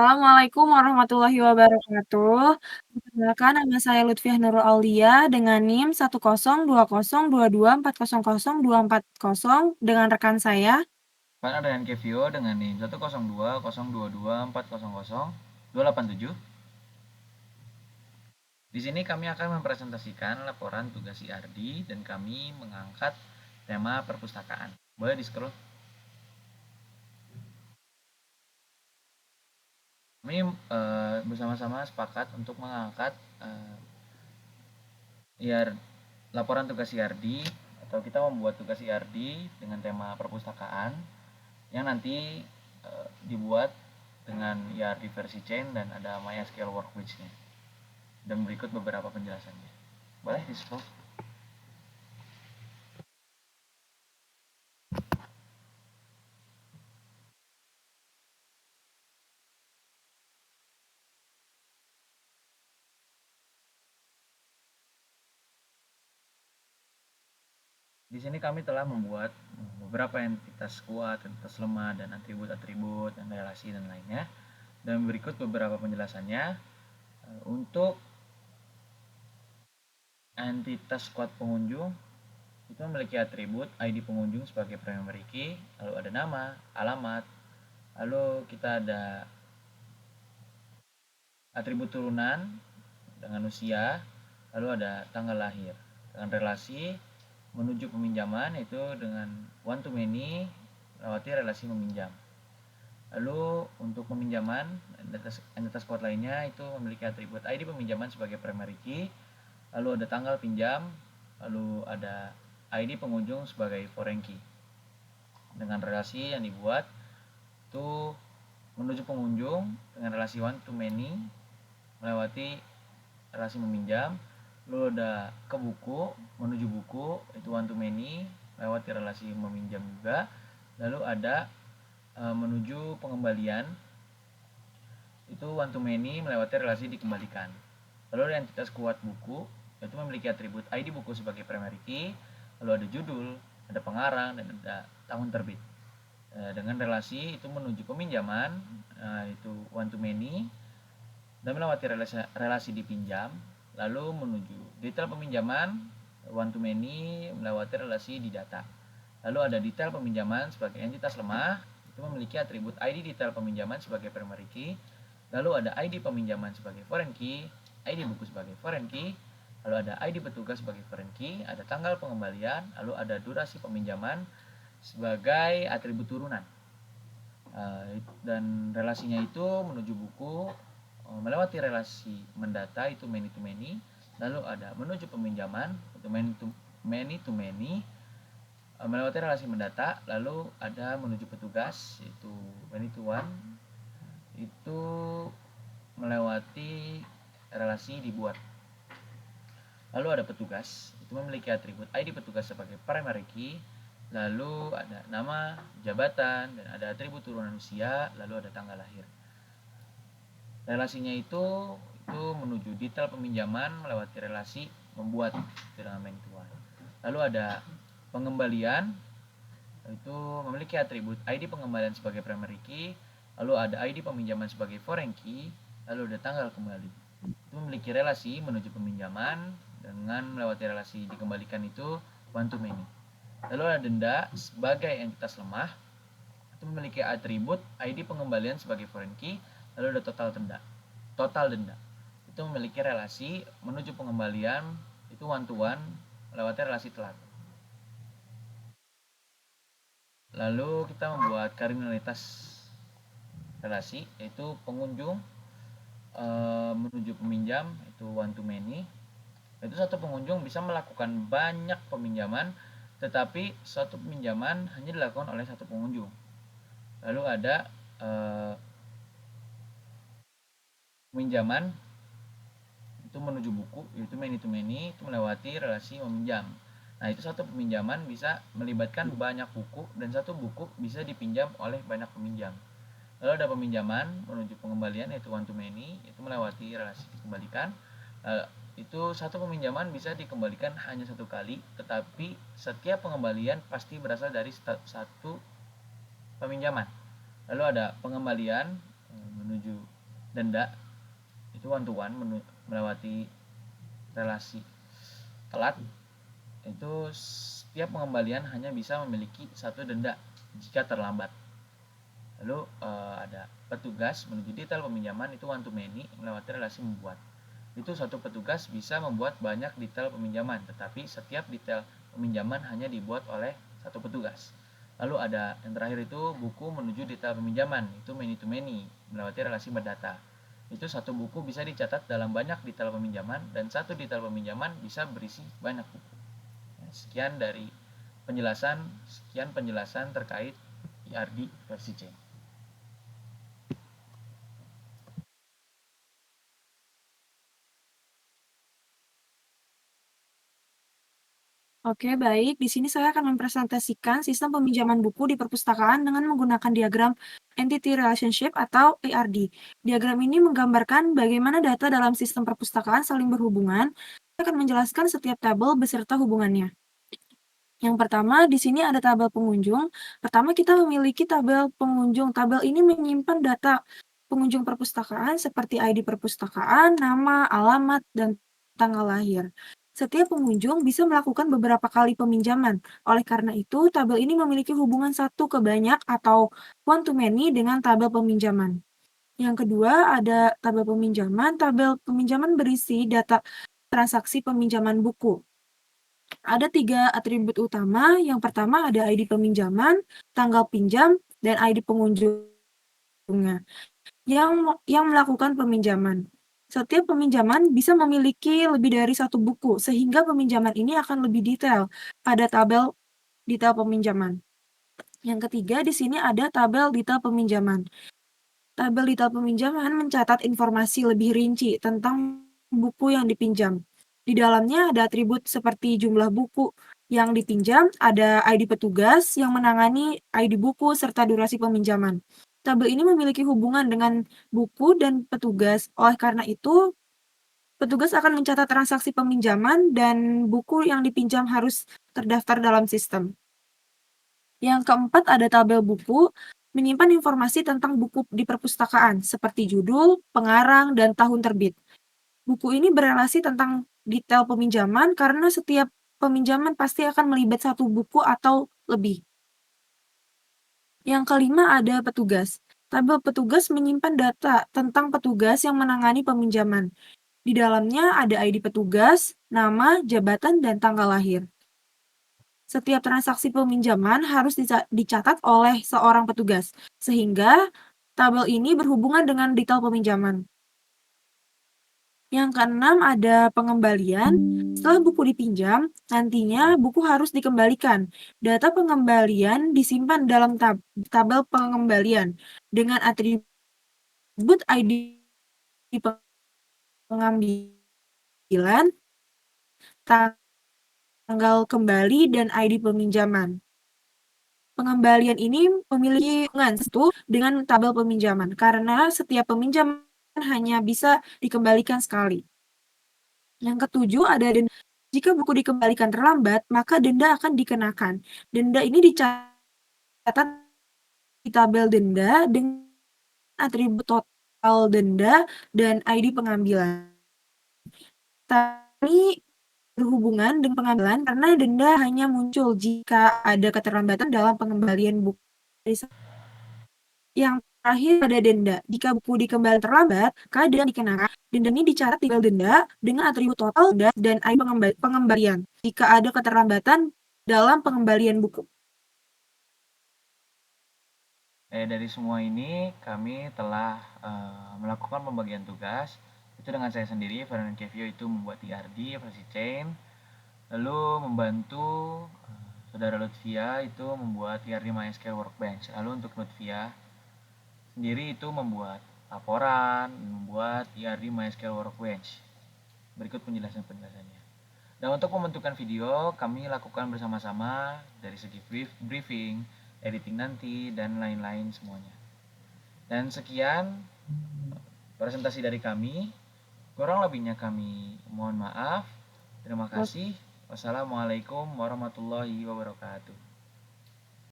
Assalamualaikum warahmatullahi wabarakatuh. Perkenalkan nama saya Lutfiah Nurul Aulia dengan NIM 1020224002400 dengan rekan saya. Partner dengan Kevio dengan NIM 1020224002877. Di sini kami akan mempresentasikan laporan tugas IRD dan kami mengangkat tema perpustakaan. Boleh di-scroll. Kami bersama-sama sepakat untuk mengangkat laporan tugas IRD atau kita membuat tugas IRD dengan tema perpustakaan yang nanti dibuat dengan IRD versi chain dan ada MySQL workbench-nya. Dan berikut beberapa penjelasannya. Boleh di-scroll. Di sini kami telah membuat beberapa entitas kuat, entitas lemah, dan atribut-atribut, dan relasi, dan lainnya. Dan berikut beberapa penjelasannya. Untuk entitas kuat pengunjung, itu memiliki atribut ID pengunjung sebagai primary key, lalu ada nama, alamat, lalu kita ada atribut turunan dengan usia, lalu ada tanggal lahir. Dengan relasi menuju peminjaman itu dengan one to many lewati relasi meminjam. Lalu untuk peminjaman entitas kuat lainnya itu memiliki atribut ID peminjaman sebagai primary key, lalu ada tanggal pinjam, lalu ada ID pengunjung sebagai foreign key. Dengan relasi yang dibuat itu menuju pengunjung dengan relasi one to many melewati relasi meminjam, lalu ada ke buku menuju buku itu one to many lewati relasi meminjam juga, lalu ada menuju pengembalian itu one to many melewati relasi dikembalikan. Lalu ada entitas kuat buku itu memiliki atribut ID buku sebagai primary key, lalu ada judul, ada pengarang, dan ada tahun terbit. Dengan relasi itu menuju peminjaman itu one to many dan melewati relasi dipinjam, lalu menuju detail peminjaman one to many melewati relasi di data. Lalu ada detail peminjaman sebagai entitas lemah itu memiliki atribut ID detail peminjaman sebagai primary key, lalu ada ID peminjaman sebagai foreign key, ID buku sebagai foreign key, lalu ada ID petugas sebagai foreign key, ada tanggal pengembalian, lalu ada durasi peminjaman sebagai atribut turunan. Dan relasinya itu menuju buku melewati relasi mendata itu many to many, lalu ada menuju peminjaman itu many to many melewati relasi mendata, lalu ada menuju petugas itu many to one itu melewati relasi dibuat. Lalu ada petugas itu memiliki atribut ID petugas sebagai primary key, lalu ada nama, jabatan, dan ada atribut turunan usia, lalu ada tanggal lahir. Relasinya itu menuju detail peminjaman melewati relasi membuat dengan main to one. Lalu ada pengembalian itu memiliki atribut ID pengembalian sebagai primary key, lalu ada ID peminjaman sebagai foreign key, lalu ada tanggal kembali. Itu memiliki relasi menuju peminjaman dengan melewati relasi dikembalikan itu one to many. Lalu ada denda sebagai entitas lemah itu memiliki atribut ID pengembalian sebagai foreign key, lalu ada total denda itu memiliki relasi menuju pengembalian itu one to one melewati relasi telat. Lalu kita membuat kardinalitas relasi yaitu pengunjung menuju peminjam itu one to many, itu satu pengunjung bisa melakukan banyak peminjaman tetapi satu peminjaman hanya dilakukan oleh satu pengunjung. Lalu ada peminjaman itu menuju buku yaitu many to many itu melewati relasi meminjam. Nah itu satu peminjaman bisa melibatkan banyak buku dan satu buku bisa dipinjam oleh banyak peminjam. Lalu ada peminjaman menuju pengembalian yaitu one to many itu melewati relasi dikembalikan. Itu satu peminjaman bisa dikembalikan hanya satu kali, tetapi setiap pengembalian pasti berasal dari satu peminjaman. Lalu ada pengembalian menuju denda, itu one to one melewati relasi. Telat itu setiap pengembalian hanya bisa memiliki satu denda jika terlambat. Lalu ada petugas menuju detail peminjaman, itu one to many melewati relasi membuat. Itu satu petugas bisa membuat banyak detail peminjaman, tetapi setiap detail peminjaman hanya dibuat oleh satu petugas. Lalu ada yang terakhir itu buku menuju detail peminjaman, itu many to many melewati relasi berdata. Itu satu buku bisa dicatat dalam banyak detail peminjaman, dan satu detail peminjaman bisa berisi banyak buku. Sekian penjelasan terkait IRD versi C. Oke, baik. Di sini saya akan mempresentasikan sistem peminjaman buku di perpustakaan dengan menggunakan diagram Entity Relationship atau ERD. Diagram ini menggambarkan bagaimana data dalam sistem perpustakaan saling berhubungan. Saya akan menjelaskan setiap tabel beserta hubungannya. Yang pertama, di sini ada tabel pengunjung. Pertama, kita memiliki tabel pengunjung. Tabel ini menyimpan data pengunjung perpustakaan seperti ID perpustakaan, nama, alamat, dan tanggal lahir. Setiap pengunjung bisa melakukan beberapa kali peminjaman. Oleh karena itu, tabel ini memiliki hubungan satu ke banyak atau one to many dengan tabel peminjaman. Yang kedua, ada tabel peminjaman. Tabel peminjaman berisi data transaksi peminjaman buku. Ada 3 atribut utama. Yang pertama ada ID peminjaman, tanggal pinjam, dan ID pengunjungnya yang melakukan peminjaman. Setiap peminjaman bisa memiliki lebih dari satu buku, sehingga peminjaman ini akan lebih detail pada tabel detail peminjaman. Yang ketiga, di sini ada tabel detail peminjaman. Tabel detail peminjaman mencatat informasi lebih rinci tentang buku yang dipinjam. Di dalamnya ada atribut seperti jumlah buku yang dipinjam, ada ID petugas yang menangani ID buku, serta durasi peminjaman. Tabel ini memiliki hubungan dengan buku dan petugas. Oleh karena itu, petugas akan mencatat transaksi peminjaman dan buku yang dipinjam harus terdaftar dalam sistem. Yang keempat ada tabel buku, menyimpan informasi tentang buku di perpustakaan, seperti judul, pengarang, dan tahun terbit. Buku ini berelasi tentang detail peminjaman karena setiap peminjaman pasti akan melibat satu buku atau lebih. Yang kelima ada petugas. Tabel petugas menyimpan data tentang petugas yang menangani peminjaman. Di dalamnya ada ID petugas, nama, jabatan, dan tanggal lahir. Setiap transaksi peminjaman harus dicatat oleh seorang petugas, sehingga tabel ini berhubungan dengan detail peminjaman. Yang keenam ada pengembalian. Setelah buku dipinjam, nantinya buku harus dikembalikan. Data pengembalian disimpan dalam tabel pengembalian dengan atribut ID pengambilan, tanggal kembali, dan ID peminjaman. Pengembalian ini memiliki hubungan dengan tabel peminjaman karena setiap peminjaman hanya bisa dikembalikan sekali. Yang ketujuh ada denda. Jika buku dikembalikan terlambat, maka denda akan dikenakan. Denda ini dicatat di tabel denda dengan atribut total denda dan ID pengambilan. Tapi berhubungan dengan pengambilan karena denda hanya muncul jika ada keterlambatan dalam pengembalian buku. Yang terakhir ada denda. Jika buku dikembalikan terlambat, maka denda dikenakan. Denda ini dicatat di tabel denda dengan atribut total denda dan ID pengembalian jika ada keterlambatan dalam pengembalian buku. Dari semua ini kami telah melakukan pembagian tugas. Itu dengan saya sendiri, Fernand Kevio, itu membuat IRD versi chain. Lalu membantu saudara Lutfia itu membuat IRD MySQL Workbench. Lalu untuk Lutfia sendiri itu membuat laporan, membuat IRD MySQL Workbench. Berikut penjelasannya. Dan untuk pembentukan video kami lakukan bersama-sama dari segi briefing, editing nanti, dan lain-lain semuanya. Dan sekian presentasi dari kami. Kurang lebihnya kami mohon maaf. Terima kasih. Wassalamualaikum warahmatullahi wabarakatuh.